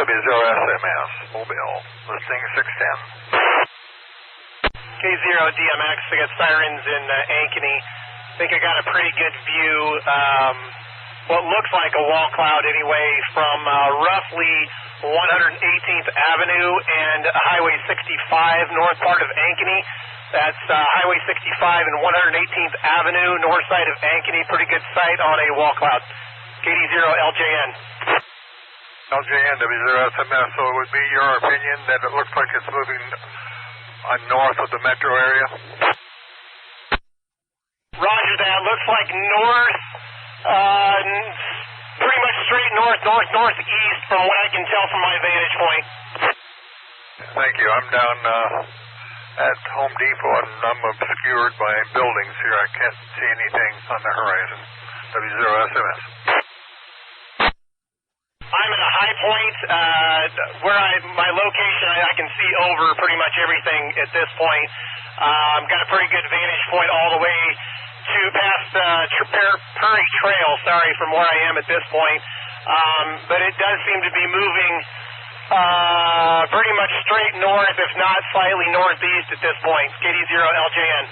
W0SMS, Mobile, listing 610. K0DMX, I got sirens in Ankeny. I think I got a pretty good view, what looks like a wall cloud anyway, from roughly 118th Avenue and Highway 65, north part of Ankeny. That's Highway 65 and 118th Avenue, north side of Ankeny. Pretty good sight on a wall cloud. KD0LJN. LJN, W0SMS, so it would be your opinion that it looks like it's moving north of the metro area? Roger that. Looks like north, pretty much straight northeast from what I can tell from my vantage point. Thank you. I'm down at Home Depot and I'm obscured by buildings here. I can't see anything on the horizon. W0SMS. I'm at a high point where my location, I can see over pretty much everything at this point. I've got a pretty good vantage point all the way to past Prairie Trail, from where I am at this point. But it does seem to be moving pretty much straight north, if not slightly northeast at this point. KD0LJN.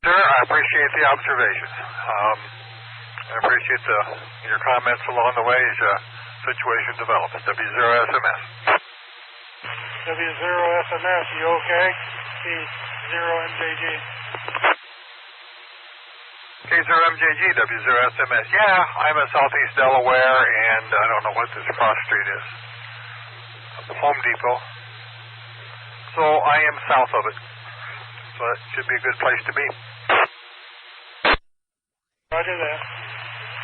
Sir, I appreciate the observations. I appreciate your comments along the way as situation develops. W0SMS. W0SMS, you okay? K0MJG. K0MJG, W0SMS. Yeah, I'm in southeast Delaware, and I don't know what this cross street is. Home Depot. So I am south of it. So it should be a good place to be. Roger that.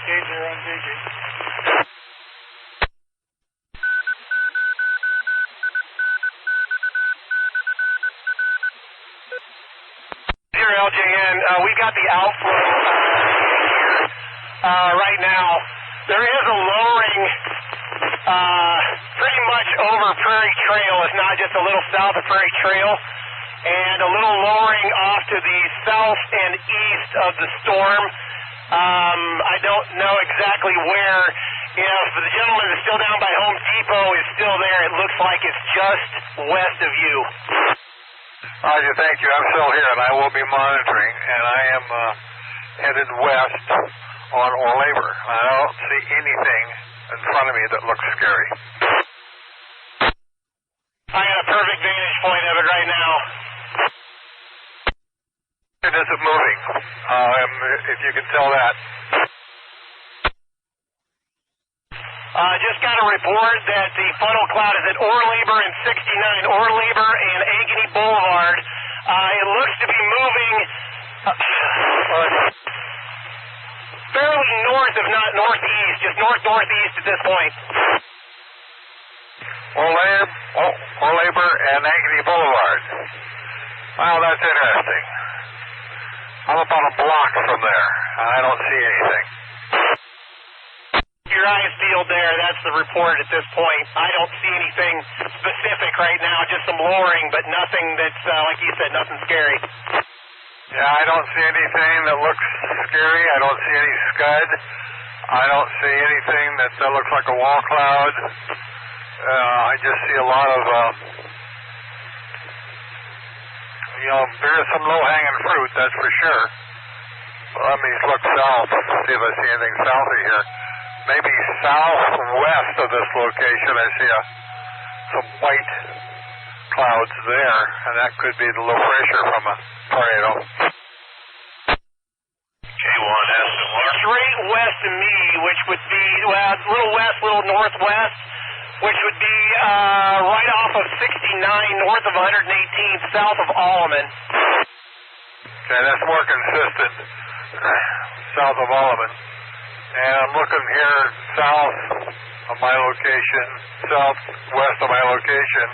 K0MJG. LJN, we got the outflow right now. There is a lowering pretty much over Prairie Trail, if not just a little south of Prairie Trail, and a little lowering off to the south and east of the storm. I don't know exactly where. If the gentleman that's still down by Home Depot is still there, it looks like it's just west of you. Roger, thank you. I'm still here, and I will be monitoring, and I am headed west on Orlabor. I don't see anything in front of me that looks scary. I got a perfect vantage point of it right now. It isn't moving, if you can tell that. Just got a report that the funnel cloud is at Orlabor and 69, Orlabor and Ankeny Boulevard. It looks to be moving fairly north, if not northeast, just northeast at this point. Orlabor and Ankeny Boulevard. Wow, that's interesting. I'm about a block from there, and I don't see anything. Your eyes peeled there. That's the report at this point. I don't see anything specific right now, just some lowering, but nothing that's, like you said, nothing scary. Yeah, I don't see anything that looks scary. I don't see any scud. I don't see anything that looks like a wall cloud. I just see a lot of, there is some low-hanging fruit, that's for sure. Let me look south, see if I see anything south of here. Maybe southwest of this location, I see some white clouds there, and that could be the low pressure from a tornado. K1S. Straight west of me, which would be, well, a little west, little northwest, which would be right off of 69, north of 118th, south of Alleman. Okay, that's more consistent, south of Alleman. And I'm looking here south of my location, southwest of my location,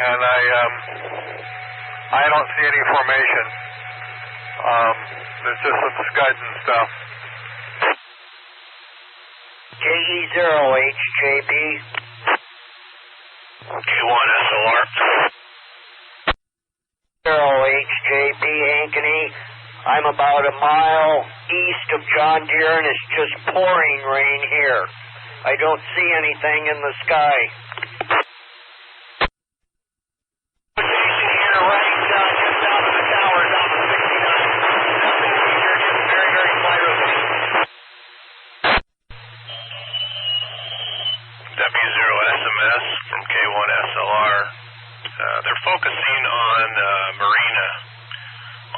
and I don't see any formation. There's just some scud and stuff. KE0HJP. K1SOR. 0HJP Ankeny. I'm about a mile east of John Deere, and it's just pouring rain here. I don't see anything in the sky. Location here, right just south of the towers, off of 69. Nothing here, just very, very slight rotation. W0SMS from K1SLR. They're focusing on Marina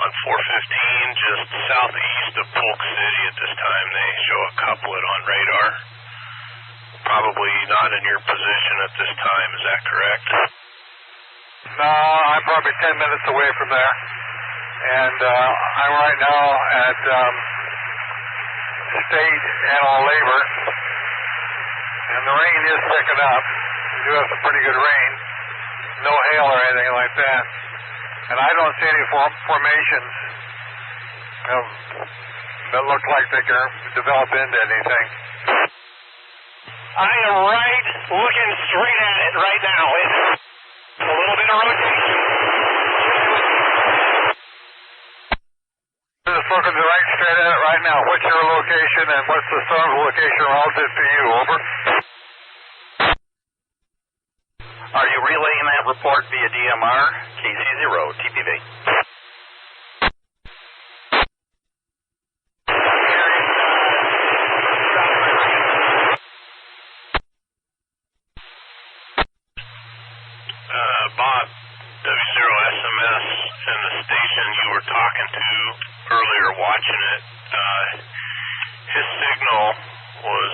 on 415, just southeast of Polk City at this time. They show a couplet on radar. Probably not in your position at this time, is that correct? No, I'm probably 10 minutes away from there. And I'm right now at State Animal Labor. And the rain is picking up. We do have some pretty good rain. No hail or anything like that. And I don't see any formations that look like they can develop into anything. I am right looking straight at it right now. It's a little bit of rotation. I'm just looking right straight at it right now. What's your location and what's the storm's location relative to you? Over. Are you relaying that report via DMR? KC0, TPV. Bob, W0SMS and the station you were talking to earlier watching it, his signal was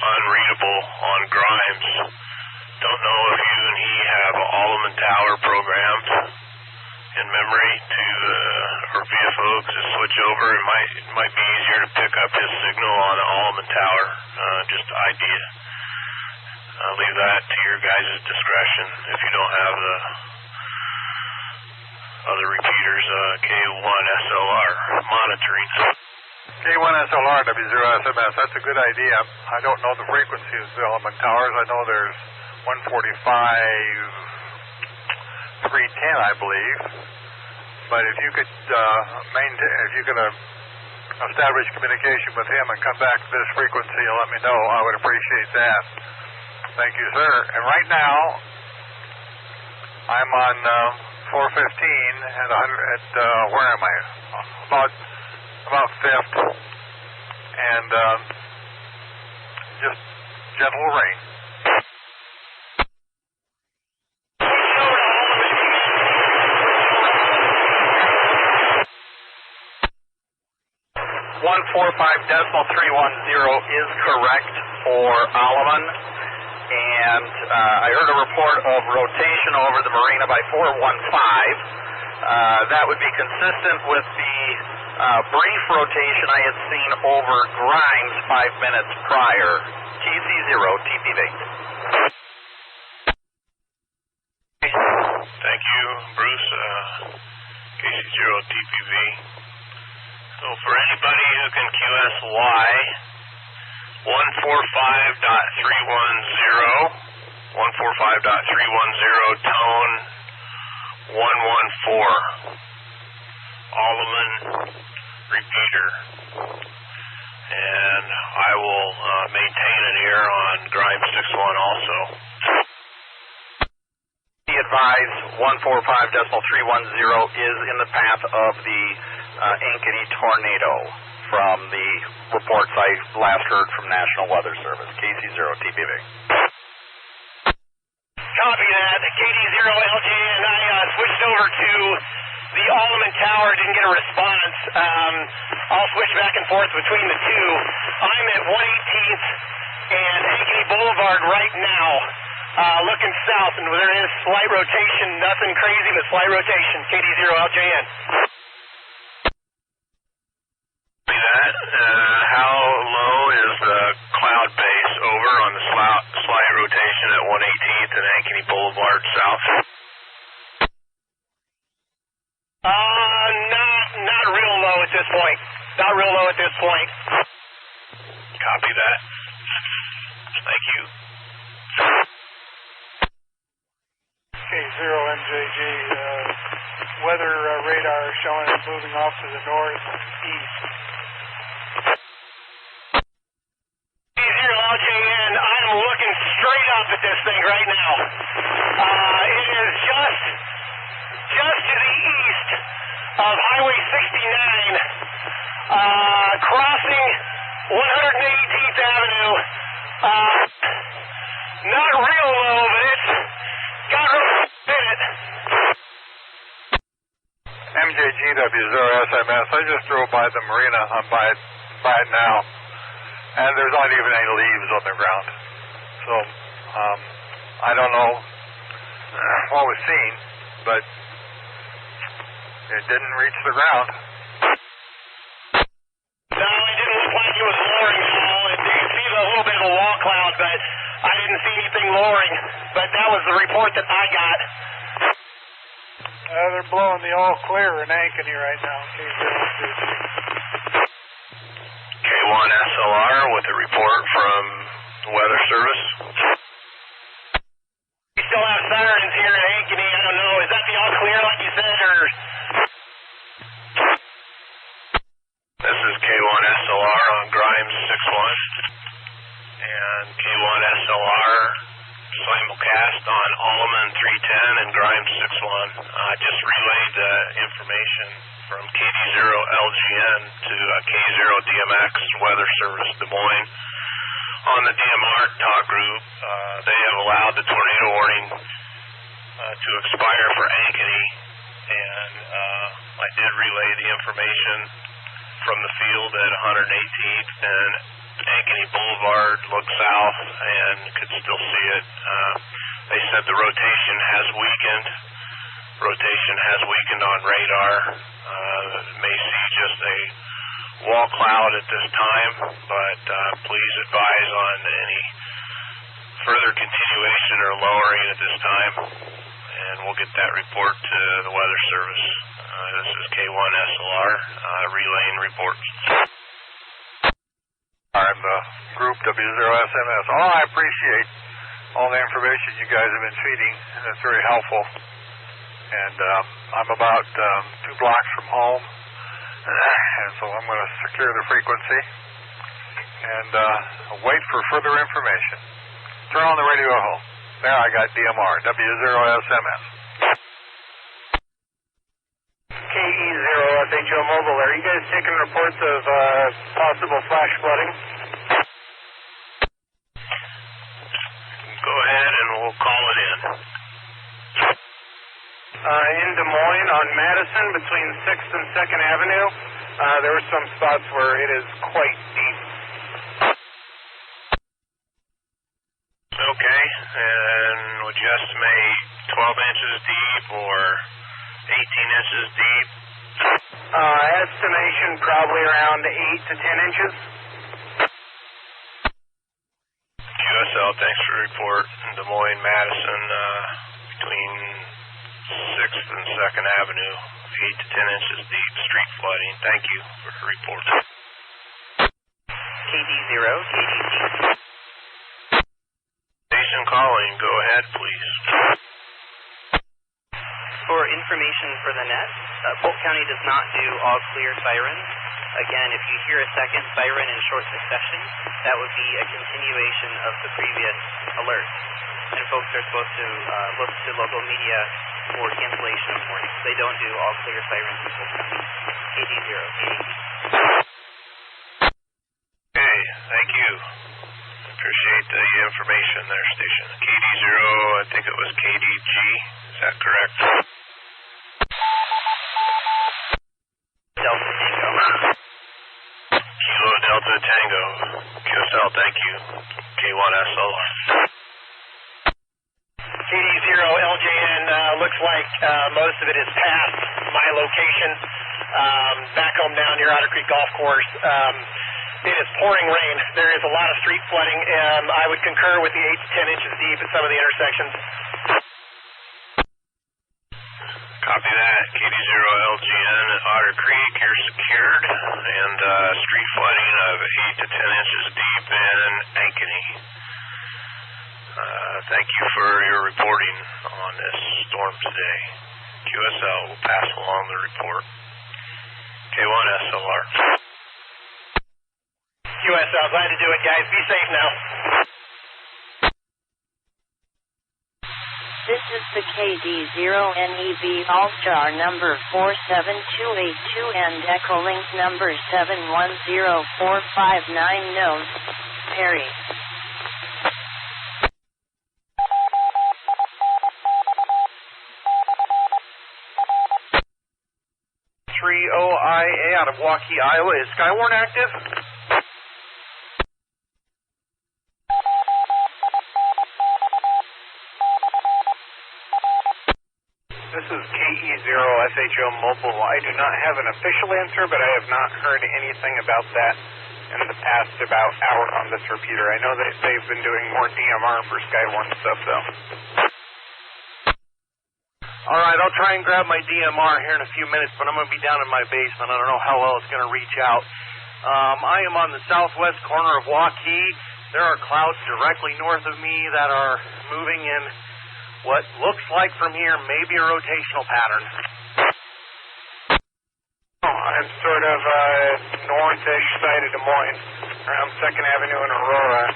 unreadable on Grimes. Don't know if you and he have an Alleman Tower programmed in memory to, or via folks to switch over. It might be easier to pick up his signal on an Alleman Tower. Just idea. I'll leave that to your guys' discretion if you don't have the other repeaters, K1SLR monitoring. K1SLR, W0SMS, that's a good idea. I don't know the frequencies of the element towers. I know there's 145, 310, I believe. But if you could establish communication with him and come back to this frequency and let me know, I would appreciate that. Thank you, sir. And right now, I'm on 415 at where am I? About 5th, and just gentle rain. .310 is correct for Alleman. And I heard a report of rotation over the marina by 415. That would be consistent with the brief rotation I had seen over Grimes 5 minutes prior. KC0, TPV. Thank you, Bruce. KC0, TPV. So for anybody who can QSY, 145.310, 145.310, tone 114, Alleman repeater. And I will maintain an ear on Grimes 61 also. Be advised, 145.310 is in the path of the Ankeny tornado from the reports I last heard from National Weather Service. KC0, TPV. Copy that. KD0 LGN. I switched over to the Alleman Tower, didn't get a response. I'll switch back and forth between the two. I'm at 118th and Ankeny Boulevard right now, looking south, and there is slight rotation, nothing crazy, but slight rotation. KD0 LJN. How low is the cloud base over on the slight rotation at 118th and Ankeny Boulevard south? Not real low at this point. Not real low at this point. Copy that. Thank you. K0MJG, weather radar showing it moving off to the northeast. K0 LJN, I'm looking straight up at this thing right now. It is just to the east of Highway 69, crossing 118th Avenue. Not real low, but it's got real in it. MJGW0SMS, I just drove by the marina. I'm by it now. And there's not even any leaves on the ground. So, I don't know what was seen, but it didn't reach the ground. No, it didn't look like it was lowering at all. You could see a little bit of a wall cloud, but I didn't see anything lowering. But that was the report that I got. They're blowing the all clear in Ankeny right now. K1 SLR with a report from the Weather Service. We still have sirens here in Ankeny. I don't know. Is that the all clear like you said, or? This is K1 SLR on Grimes 61. And K1 SLR simulcast on Alleman 310 and Grimes 61. Just relayed the information from KD0LGN to K0DMX Weather Service Des Moines. On the DMR talk group, they have allowed the tornado warning to expire for Ankeny, and I did relay the information from the field at 118th, and Ankeny Boulevard looked south and could still see it. They said the rotation has weakened. Rotation has weakened on radar. May see just a wall cloud at this time, but please advise on any further continuation or lowering at this time, and we'll get that report to the Weather Service. This is K1 SLR, relaying reports. I'm the group W0SMS. Oh, I appreciate all the information you guys have been feeding. It's very helpful. And I'm about 2 blocks from home, and so I'm going to secure the frequency and wait for further information. Turn on the radio at home. There, I got DMR, W0SMS. KE0 SHO Mobile, are you guys taking reports of possible flash flooding? Go ahead and we'll call it in. In Des Moines on Madison between 6th and 2nd Avenue, there were some spots where it is quite deep. Okay, and would you estimate 12 inches deep or 18 inches deep? Estimation probably around 8 to 10 inches. QSL, thanks for the report. Des Moines, Madison, between 6th and 2nd Avenue, 8 to 10 inches deep, street flooding. Thank you for the report. KD0, KDG. Station calling, go ahead, please. For information for the net, Polk County does not do all clear sirens. Again, if you hear a second siren in short succession, that would be a continuation of the previous alert. And folks are supposed to look to local media for cancellation of warnings. They don't do all clear sirens in Polk County. KD0, KDG. Okay, thank you. Appreciate the information there, station. KD0, I think it was KDG. Is that correct? Delta Tango. Kilo Delta Tango. QSL, thank you. K1 SLR. KD0 LJN, looks like most of it is past my location. Back home down near Otter Creek Golf Course. It is pouring rain. There is a lot of street flooding. I would concur with the 8 to 10 inches deep at some of the intersections. Copy that. KD0LGN at Otter Creek, you're secured, and street flooding of 8 to 10 inches deep in Ankeny. Thank you for your reporting on this storm today. QSL will pass along the report. K1 SLR. QSL northwest, so I was glad to do it, guys. Be safe now. This is the KD0NEB All-Star number 47282 and Echolink number 710459 Nose, Perry. 30IA out of Waukee, Iowa. Is Skywarn active? This is KE0SHO Mobile. I do not have an official answer, but I have not heard anything about that in the past about hour on this repeater. I know that they've been doing more DMR for Skywarn stuff, though. All right, I'll try and grab my DMR here in a few minutes, but I'm going to be down in my basement. I don't know how well it's going to reach out. I am on the southwest corner of Waukee. There are clouds directly north of me that are moving in what looks like from here maybe a rotational pattern. I'm sort of northish side of Des Moines, around 2nd Avenue and Aurora.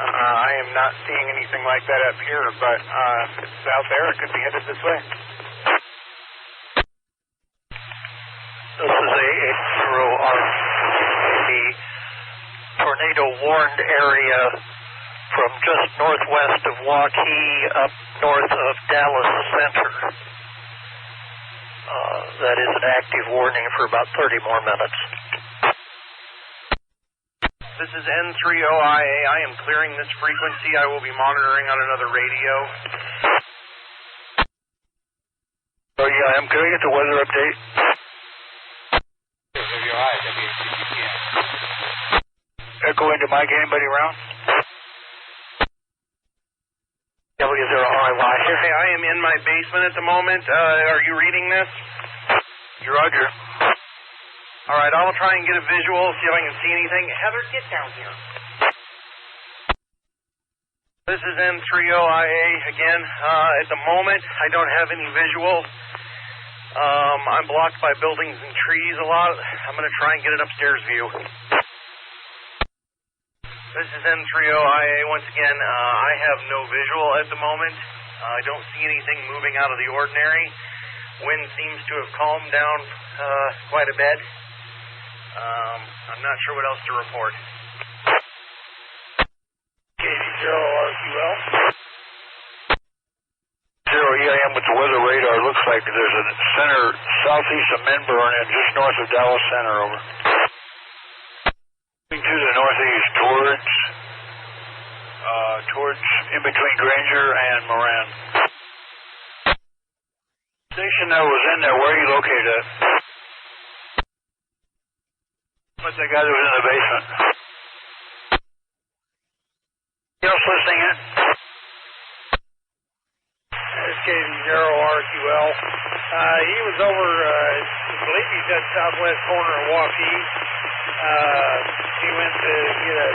I am not seeing anything like that up here, but if it's out there, it could be headed this way. This is a tornado-warned area from just northwest of Waukee up north of Dallas Center. That is an active warning for about 30 more minutes. This is N30IA. I am clearing this frequency. I will be monitoring on another radio. Oh, yeah, I'm going to get the weather update. Echo into Mike. Anybody around? W0RY here. Okay, I am in my basement at the moment. Are you reading this? Roger. All right, I'll try and get a visual, see if I can see anything. Heather, get down here. This is N30IA again. At the moment, I don't have any visual. I'm blocked by buildings and trees a lot. I'm going to try and get an upstairs view. This is N30IA once again. I have no visual at the moment. I don't see anything moving out of the ordinary. Wind seems to have calmed down quite a bit. I'm not sure what else to report. KD0RQL. 0EIM with the weather radar. Looks like there's a center southeast of Menburn and just north of Dallas Center. Over. To the northeast towards in between Granger and Moran. Station that was in there, where are you located at? What's that guy that was in the basement? You else listening in? This KD0RQL. He was over, I believe he's at southwest corner of Waukee. He went to get a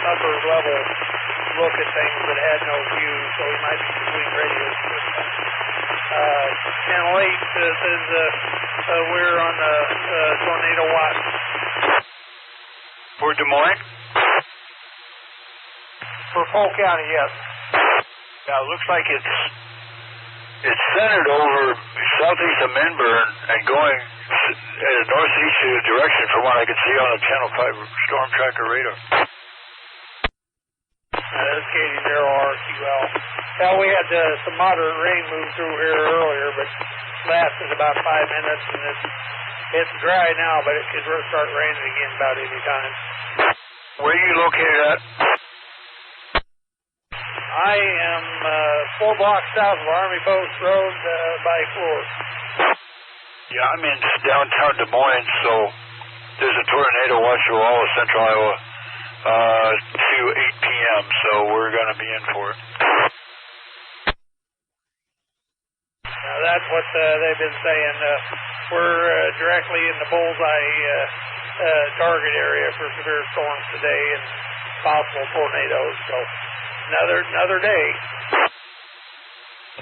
upper level look at things but had no view, so he might be between radios. Channel 8 says we're on the tornado watch. For Des Moines? For Polk County, yes. Yeah, it looks like it's centered over southeast of Menburn and going at a northeast direction from what I could see on the Channel 5 storm tracker radar. That's KD0RQL. Well, we had some moderate rain move through here earlier, but lasted about 5 minutes, and it's dry now, but it could start raining again about any time. Where are you located at? I am 4 blocks south of Army Post Road by Ford. Yeah, I'm in downtown Des Moines, so there's a tornado watch for all of Central Iowa to 8 p.m., so we're going to be in for it. Now, that's what they've been saying. We're directly in the bullseye target area for severe storms today and possible tornadoes, so another day.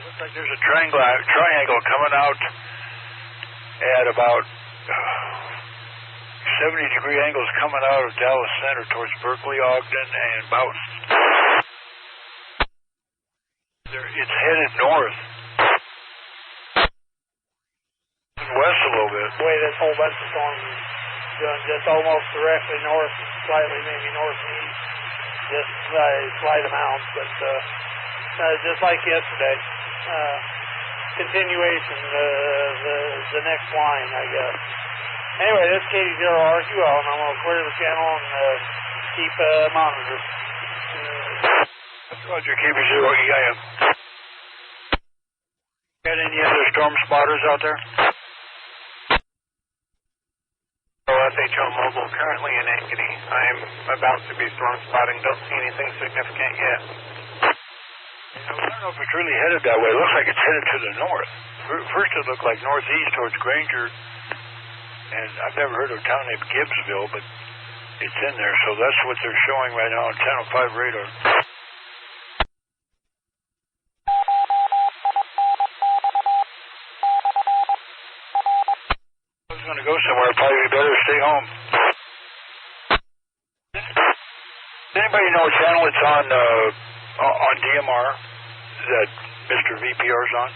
Looks like there's a triangle coming out at about 70-degree angles coming out of Dallas Center towards Berkeley, Ogden, and Boughton. It's headed north. West a little bit. The way this whole bunch of storms is doing, just almost directly north, slightly maybe northeast, just slight amounts, but just like yesterday. Continuation, the next line, I guess. Anyway, this is KD0RQL, and I'm going to clear the channel and keep monitoring. Roger, KB0EIM. Got any other storm spotters out there? SHO Mobile, currently in Ankeny. I'm about to be storm spotting. Don't see anything significant yet. I don't know if it's really headed that way. It looks like it's headed to the north. First it looked like northeast towards Granger, and I've never heard of a town named Gibbsville, but it's in there, so that's what they're showing right now on Channel 5 radar. I was going to go somewhere, probably better stay home. Does anybody know what channel it's on DMR that Mr. VPR's on?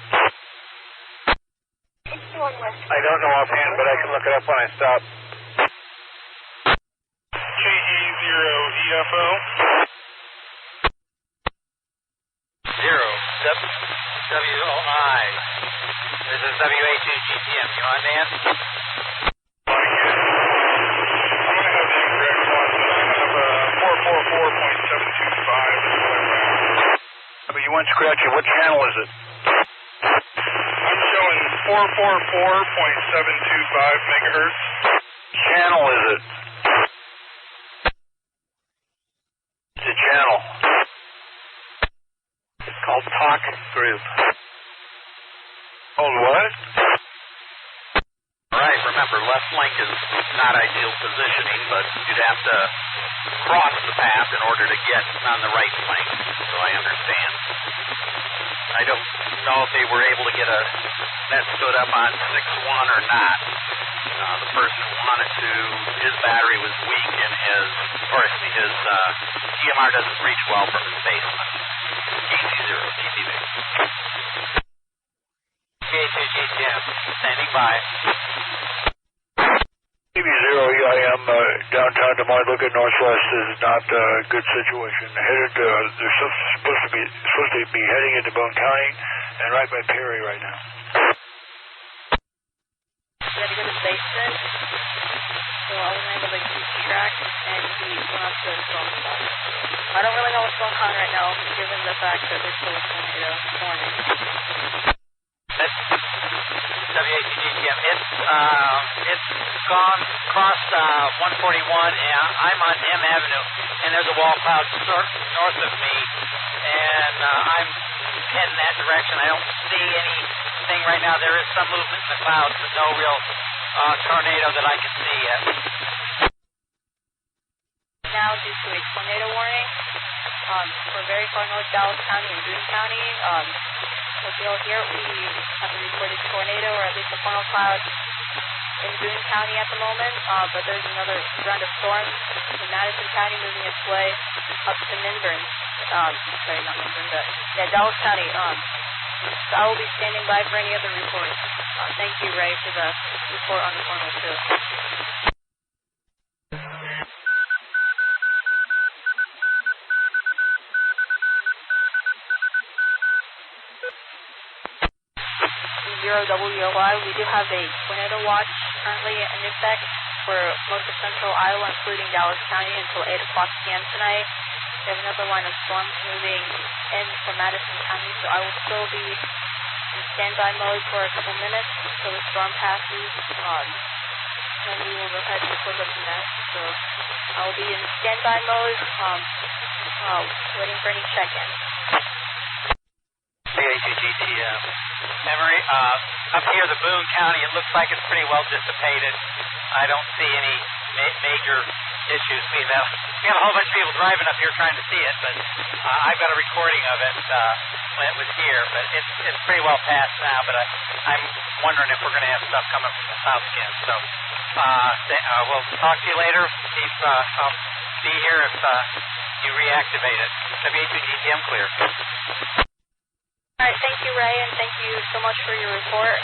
I don't know offhand, but I can look it up when I stop. KE0EFO. 0WOI. This is WA2GTM. You on, Dan? But you went scratchy. What channel is it? I'm showing 444.725 megahertz. Channel is it? It's a channel. It's called Talk Group. Oh, what? Right, remember, left flank is not ideal positioning, but you'd have to cross the path in order to get on the right flank, so I understand. I don't know if they were able to get a net stood up on 6-1 or not. The person who wanted to, his battery was weak and his GMR doesn't reach well from his basement. KT0, TPV. KT-GTM, standing by. TV0EIM, downtown Des Moines, look at northwest is not a good situation. Headed, they're supposed to be heading into Boone County and right by Perry right now. We had to go to the basement, so I wasn't able to keep track, and he went up to the storm spot. I don't really know what's going on right now, given the fact that there's still a tornado warning. WATGTM, it's gone across 141, and I'm on M Avenue, and there's a wall cloud north of me, and I'm heading that direction. I don't see anything right now. There is some movement in the clouds, but no real tornado that I can see yet. Now, due to a tornado warning, for very far north Dallas County and Boone County, here we have a reported tornado, or at least a funnel cloud in Boone County at the moment, but there's another round of storms in Madison County moving its way up to Minburn. Sorry, not Minburn, but Dallas County. So I will be standing by for any other reports. Thank you, Ray, for the report on the tornado too. WOI, we do have a tornado watch currently in effect for most of central Iowa, including Dallas County, until 8 o'clock p.m. tonight. We have another line of storms moving in from Madison County, so I will still be in standby mode for a couple minutes until the storm passes, and we will go ahead and close up the net. So I will be in standby mode, waiting for any check-in. KH2GTM. Emery, up here, the Boone County, it looks like it's pretty well dissipated. I don't see any major issues. We have a whole bunch of people driving up here trying to see it, but I've got a recording of it. when it was here, but it's pretty well past now. But I'm wondering if we're going to have stuff coming from the south again. So we'll talk to you later. I'll be here if you reactivate it. WA2GTM clear. All right, thank you, Ray, and thank you so much for your report.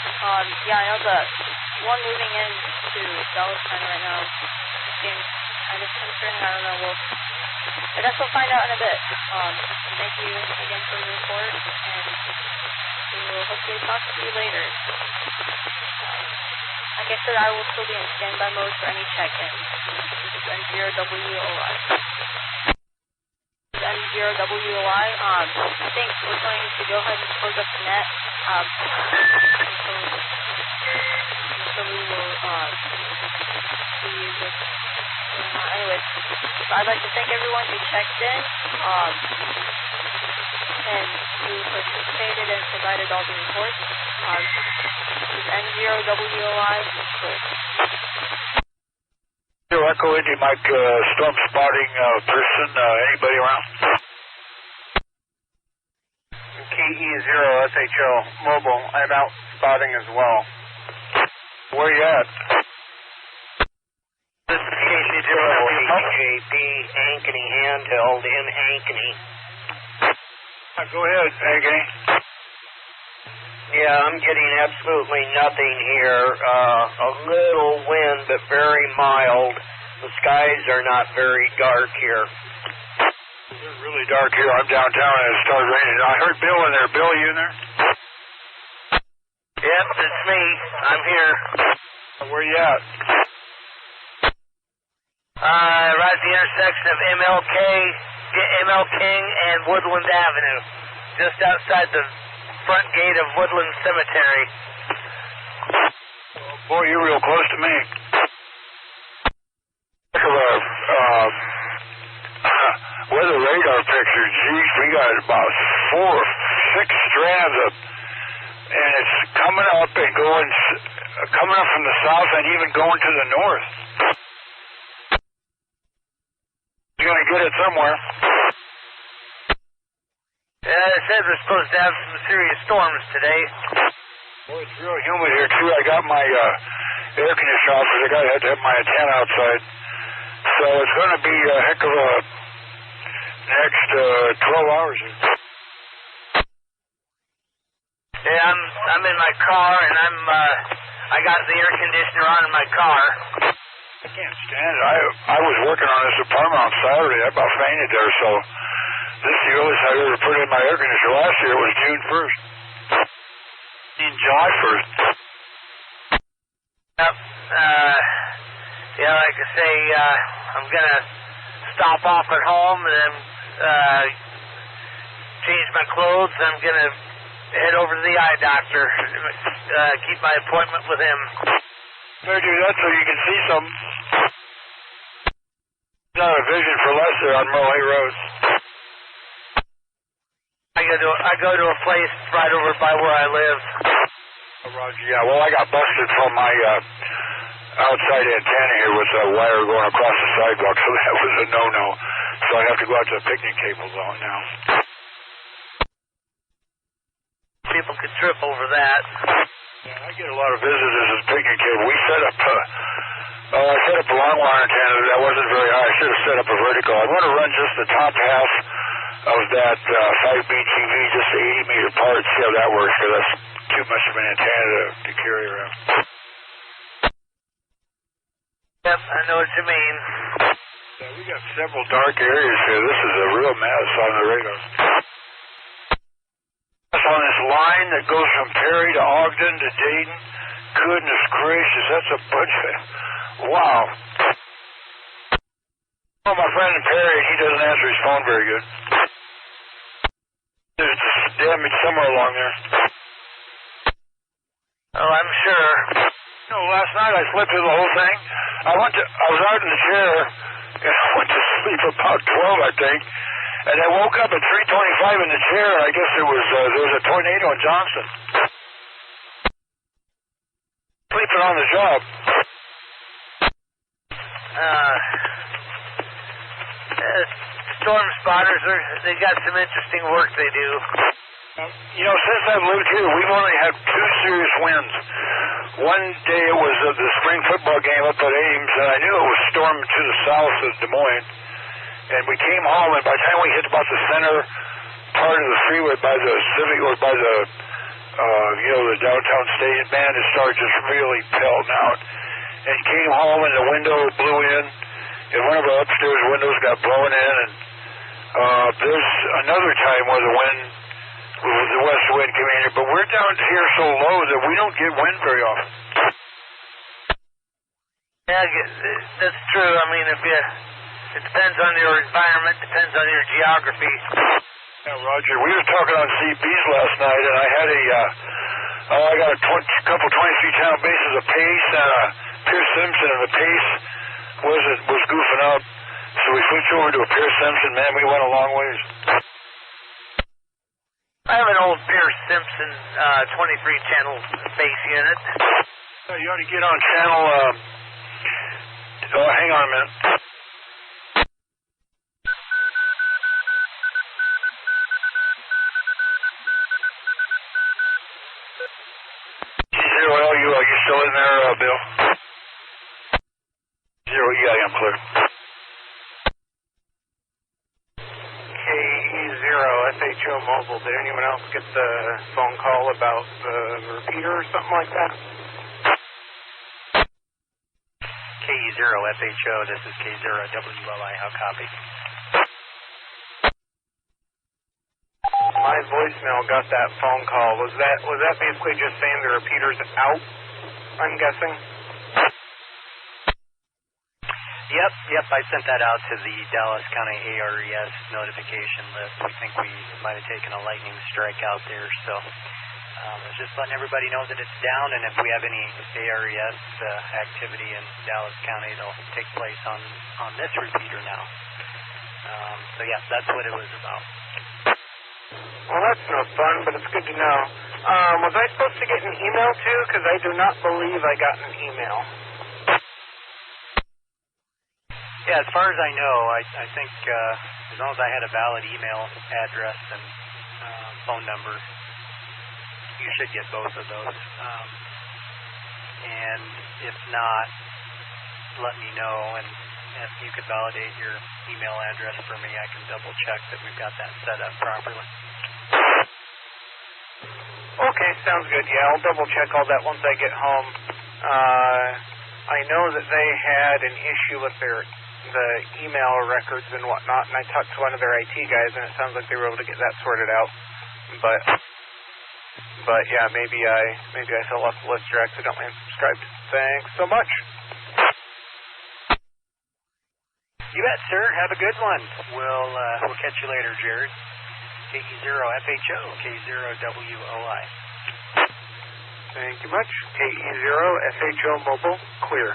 Yeah, I know the one moving in to Dallas County right now seems kind of concerning. I don't know. I guess we'll find out in a bit. Thank you again for the report, and we will hopefully talk to you later. Like I said, I will still be in standby mode for any check-in. This is N0WOI. N0WOI. I think we're going to go ahead and close up the net. So we will see what's going on. Anyways, I'd like to thank everyone who checked in and who participated and provided all the reports. This is N0WOI. Echo Indy Mike, storm spotting person, anybody around? KE0SHO mobile, I'm out spotting as well. Where you at? This is KC0HJP, Ankeny handheld in Ankeny. Go ahead, Ankeny. Yeah, I'm getting absolutely nothing here. A little wind, but very mild. The skies are not very dark here. It's really dark here. I'm downtown and it started raining. I heard Bill in there. Bill, you in there? Yep, it's me. I'm here. Where you at? Right at the intersection of ML King and Woodland Avenue. Just outside the front gate of Woodland Cemetery. Boy, you're real close to me. Weather radar picture, geez, we got about 4 or 6 strands of, and it's coming up and going, coming up from the south and even going to the north. You're going to get it somewhere. Yeah, they said we're supposed to have some serious storms today. Boy, it's real humid here, too. I got my air conditioner off because I had to have my antenna outside. So it's going to be a heck of a next 12 hours. Yeah, I'm in my car and I got the air conditioner on in my car. I can't stand it. I was working on this apartment on Saturday. I about fainted there, so this is the earliest I ever put in my air conditioner. Last year was June 1st. July 1st. Yep. Yeah, like I say, I'm going to stop off at home and then change my clothes. I'm going to head over to the eye doctor, keep my appointment with him. Better do that so you can see some. Not a vision for less there on Merle Road. I go to a place right over by where I live. Oh, Roger, yeah. Well, I got busted from my outside antenna here with a wire going across the sidewalk, so that was a no-no. So I have to go out to the picnic table zone now. People could trip over that. Yeah, I get a lot of visitors at the picnic table. We set up I set up a long wire antenna that wasn't very high. I should have set up a vertical. I want to run just the top half of that 5B TV, just 80-meter apart, see how that works, because that's too much of an antenna to carry around. Yep, I know what you mean. Yeah, we got several dark areas here. This is a real mess on the radar. That's on this line that goes from Perry to Ogden to Dayton. Goodness gracious, that's a bunch of... Wow. Oh, my friend in Perry, he doesn't answer his phone very good. There's damage somewhere along there. Oh, I'm sure. You know, last night I slept through the whole thing. I was out in the chair, and I went to sleep about 12, I think. And I woke up at 3:25 in the chair, and I guess there was a tornado in Johnston. Sleeping on the job. Storm spotters, they got some interesting work they do. You know, since I've lived here, we've only had 2 serious winds. One day it was the spring football game up at Ames, and I knew it was storming to the south of Des Moines. And we came home, and by the time we hit about the center part of the freeway by the Civic or by the, the downtown station, man, it started just really pelting out. And came home, and the window blew in, and one of our upstairs windows got blown in. And there's another time where the west wind came in here, but we're down here so low that we don't get wind very often. Yeah, that's true. I mean, it depends on your environment, depends on your geography. Yeah, Roger, we were talking on CBs last night, and I had I got a couple 23-channel bases of Pace and a Pierce Simpson, and the Pace was goofing up, so we switched over to a Pierce Simpson. Man, we went a long ways. I have an old Pierce Simpson 23-channel base unit. You ought to get on channel. Hang on a minute. G0LU, are you still in there, Bill? 0E, I am clear. KE0 Mobile, did anyone else get the phone call about the repeater or something like that? KE0 this is K0WLI, how copy? My voicemail got that phone call. Was that basically just saying the repeater's out, I'm guessing? Yep, I sent that out to the Dallas County ARES notification list. We think we might have taken a lightning strike out there, so it's just letting everybody know that it's down, and if we have any ARES activity in Dallas County, it'll take place on this repeater now. So yeah, that's what it was about. Well, that's no fun, but it's good to know. Was I supposed to get an email too? Because I do not believe I got an email. Yeah, as far as I know, I think as long as I had a valid email address and phone number, you should get both of those. And if not, let me know, and if you could validate your email address for me, I can double check that we've got that set up properly. Okay, sounds good. Yeah, I'll double check all that once I get home. I know that they had an issue with the email records and whatnot, and I talked to one of their IT guys, and it sounds like they were able to get that sorted out. But yeah, maybe I fell off the list or accidentally unsubscribed. Thanks so much. You bet, sir. Have a good one. We'll catch you later, Jared. KE0FHO, K0WOI. Thank you much. KE0FHO Mobile, clear.